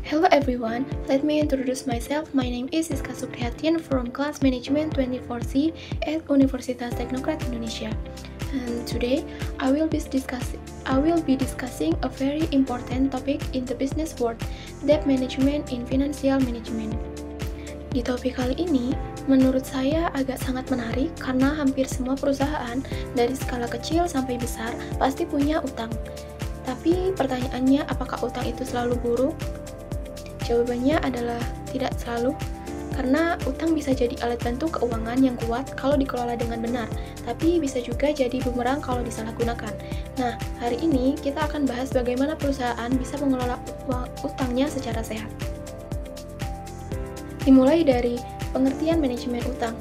Hello everyone, let me introduce myself. My name is Siska Supriyatien from Class Management 24C at Universitas Teknokrat Indonesia. And today, I will be discussing a very important topic in the business world, debt management in financial management. Di topik kali ini, menurut saya agak sangat menarik karena hampir semua perusahaan dari skala kecil sampai besar pasti punya utang. Tapi pertanyaannya, apakah utang itu selalu buruk? Jawabannya adalah tidak selalu, karena utang bisa jadi alat bantu keuangan yang kuat kalau dikelola dengan benar, tapi bisa juga jadi bumerang kalau disalahgunakan. Nah, hari ini kita akan bahas bagaimana perusahaan bisa mengelola utangnya secara sehat. Dimulai dari pengertian manajemen utang.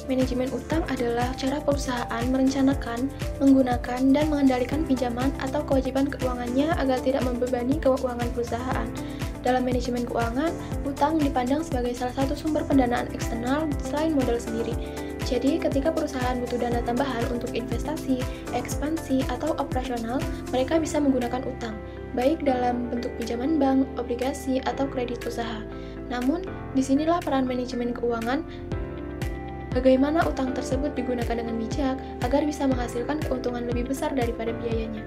Manajemen utang adalah cara perusahaan merencanakan, menggunakan, dan mengendalikan pinjaman atau kewajiban keuangannya agar tidak membebani keuangan perusahaan. Dalam manajemen keuangan, utang dipandang sebagai salah satu sumber pendanaan eksternal selain modal sendiri. Jadi, ketika perusahaan butuh dana tambahan untuk investasi, ekspansi, atau operasional, mereka bisa menggunakan utang, baik dalam bentuk pinjaman bank, obligasi, atau kredit usaha. Namun, disinilah peran manajemen keuangan. Bagaimana utang tersebut digunakan dengan bijak agar bisa menghasilkan keuntungan lebih besar daripada biayanya.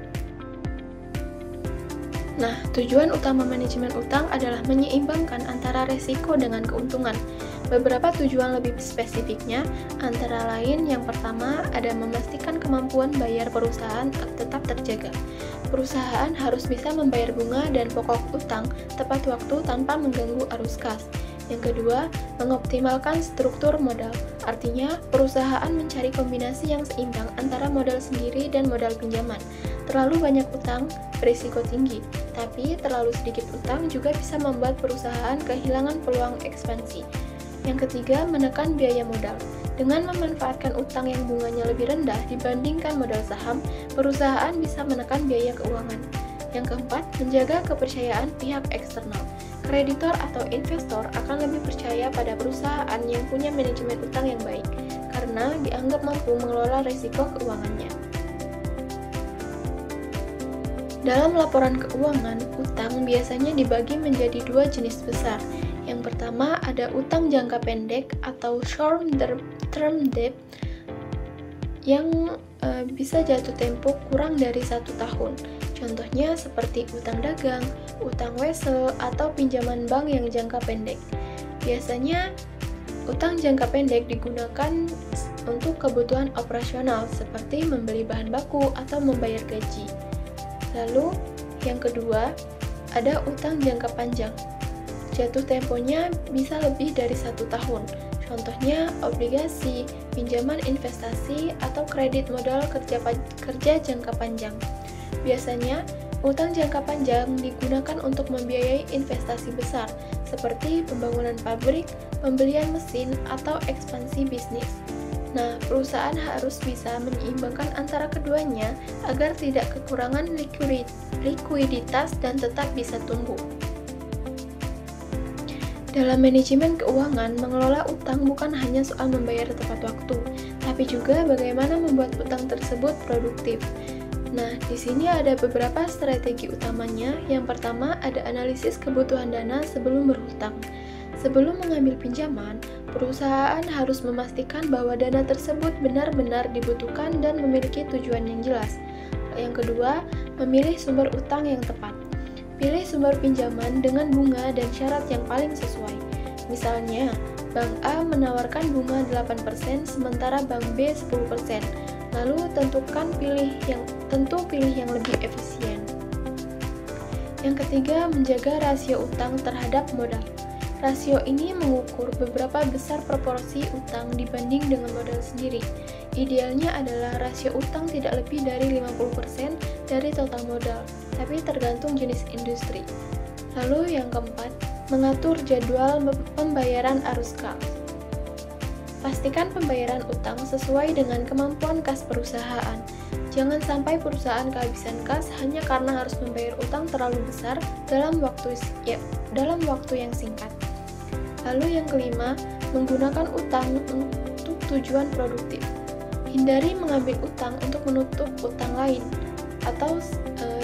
Nah, tujuan utama manajemen utang adalah menyeimbangkan antara resiko dengan keuntungan. Beberapa tujuan lebih spesifiknya, antara lain yang pertama ada memastikan kemampuan bayar perusahaan tetap terjaga. Perusahaan harus bisa membayar bunga dan pokok utang tepat waktu tanpa mengganggu arus kas. Yang kedua, mengoptimalkan struktur modal. Artinya, perusahaan mencari kombinasi yang seimbang antara modal sendiri dan modal pinjaman. Terlalu banyak utang berisiko tinggi, tapi terlalu sedikit utang juga bisa membuat perusahaan kehilangan peluang ekspansi. Yang ketiga, menekan biaya modal. Dengan memanfaatkan utang yang bunganya lebih rendah dibandingkan modal saham, perusahaan bisa menekan biaya keuangan. Yang keempat, menjaga kepercayaan pihak eksternal. Kreditor atau investor akan lebih percaya pada perusahaan yang punya manajemen utang yang baik, karena dianggap mampu mengelola risiko keuangannya. Dalam laporan keuangan, utang biasanya dibagi menjadi dua jenis besar. Yang pertama ada utang jangka pendek atau short-term debt yang bisa jatuh tempo kurang dari 1 tahun. Contohnya seperti utang dagang, utang wesel, atau pinjaman bank yang jangka pendek. Biasanya, utang jangka pendek digunakan untuk kebutuhan operasional seperti membeli bahan baku atau membayar gaji. Lalu, yang kedua, ada utang jangka panjang. Jatuh temponya bisa lebih dari 1 tahun. Contohnya, obligasi, pinjaman investasi, atau kredit modal kerja jangka panjang. Biasanya, utang jangka panjang digunakan untuk membiayai investasi besar, seperti pembangunan pabrik, pembelian mesin, atau ekspansi bisnis. Nah, perusahaan harus bisa menyeimbangkan antara keduanya agar tidak kekurangan likuiditas dan tetap bisa tumbuh. Dalam manajemen keuangan, mengelola utang bukan hanya soal membayar tepat waktu, tapi juga bagaimana membuat utang tersebut produktif. Nah, di sini ada beberapa strategi utamanya. Yang pertama, ada analisis kebutuhan dana sebelum berhutang. Sebelum mengambil pinjaman, perusahaan harus memastikan bahwa dana tersebut benar-benar dibutuhkan dan memiliki tujuan yang jelas. Yang kedua, memilih sumber utang yang tepat. Pilih sumber pinjaman dengan bunga dan syarat yang paling sesuai. Misalnya, Bank A menawarkan bunga 8%, sementara Bank B 10%. Lalu pilih yang lebih efisien. Yang ketiga, menjaga rasio utang terhadap modal. Rasio ini mengukur beberapa besar proporsi utang dibanding dengan modal sendiri. Idealnya adalah rasio utang tidak lebih dari 50% dari total modal, tapi tergantung jenis industri. Lalu yang keempat, mengatur jadwal pembayaran arus kas. Pastikan pembayaran utang sesuai dengan kemampuan kas perusahaan. Jangan sampai perusahaan kehabisan kas hanya karena harus membayar utang terlalu besar dalam waktu yang singkat. Lalu yang kelima, menggunakan utang untuk tujuan produktif. Hindari mengambil utang untuk menutup utang lain, atau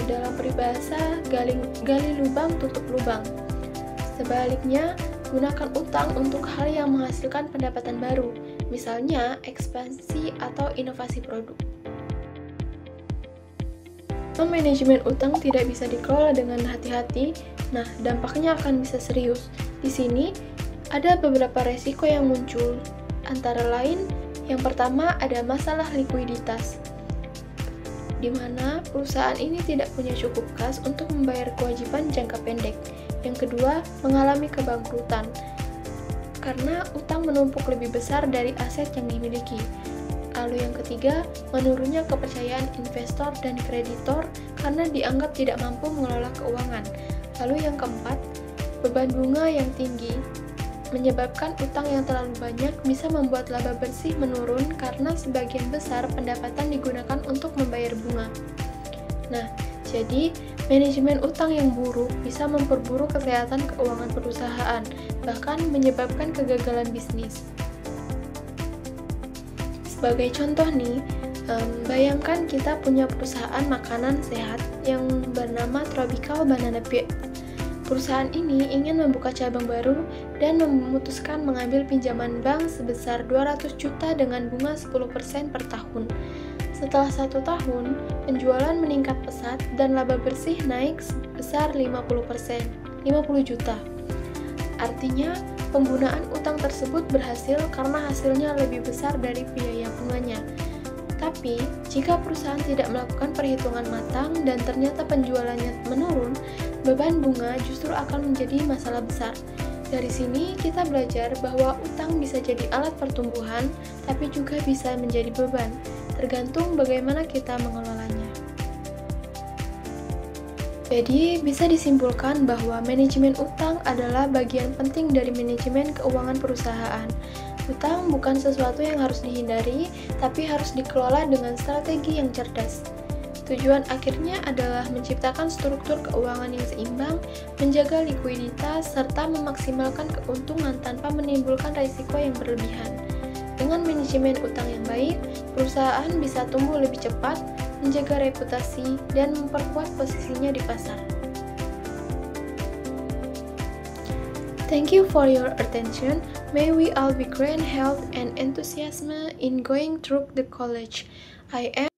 dalam peribahasa gali lubang tutup lubang. Sebaliknya, gunakan utang untuk hal yang menghasilkan pendapatan baru, misalnya ekspansi atau inovasi produk. Manajemen utang tidak bisa dikelola dengan hati-hati, nah dampaknya akan bisa serius. Di sini ada beberapa resiko yang muncul, antara lain yang pertama ada masalah likuiditas, di mana perusahaan ini tidak punya cukup kas untuk membayar kewajiban jangka pendek. Yang kedua, mengalami kebangkrutan, karena utang menumpuk lebih besar dari aset yang dimiliki. Lalu yang ketiga, menurunnya kepercayaan investor dan kreditor karena dianggap tidak mampu mengelola keuangan. Lalu yang keempat, beban bunga yang tinggi menyebabkan utang yang terlalu banyak bisa membuat laba bersih menurun karena sebagian besar pendapatan digunakan untuk membayar bunga. Nah, jadi manajemen utang yang buruk bisa memperburuk kesehatan keuangan perusahaan, bahkan menyebabkan kegagalan bisnis. Sebagai contoh nih, bayangkan kita punya perusahaan makanan sehat yang bernama Tropical Banana Bread. Perusahaan ini ingin membuka cabang baru dan memutuskan mengambil pinjaman bank sebesar 200 juta dengan bunga 10% per tahun. Setelah 1 tahun, penjualan meningkat pesat dan laba bersih naik sebesar 50%, 50 juta. Artinya, penggunaan utang tersebut berhasil karena hasilnya lebih besar dari biaya bunganya. Tapi, jika perusahaan tidak melakukan perhitungan matang dan ternyata penjualannya menurun, beban bunga justru akan menjadi masalah besar. Dari sini, kita belajar bahwa utang bisa jadi alat pertumbuhan, tapi juga bisa menjadi beban, tergantung bagaimana kita mengelolanya. Jadi, bisa disimpulkan bahwa manajemen utang adalah bagian penting dari manajemen keuangan perusahaan. Utang bukan sesuatu yang harus dihindari, tapi harus dikelola dengan strategi yang cerdas. Tujuan akhirnya adalah menciptakan struktur keuangan yang seimbang, menjaga likuiditas, serta memaksimalkan keuntungan tanpa menimbulkan risiko yang berlebihan. Dengan manajemen utang yang baik, perusahaan bisa tumbuh lebih cepat, menjaga reputasi, dan memperkuat posisinya di pasar. Thank you for your attention. May we all be grand health and enthusiasm in going through the college. I am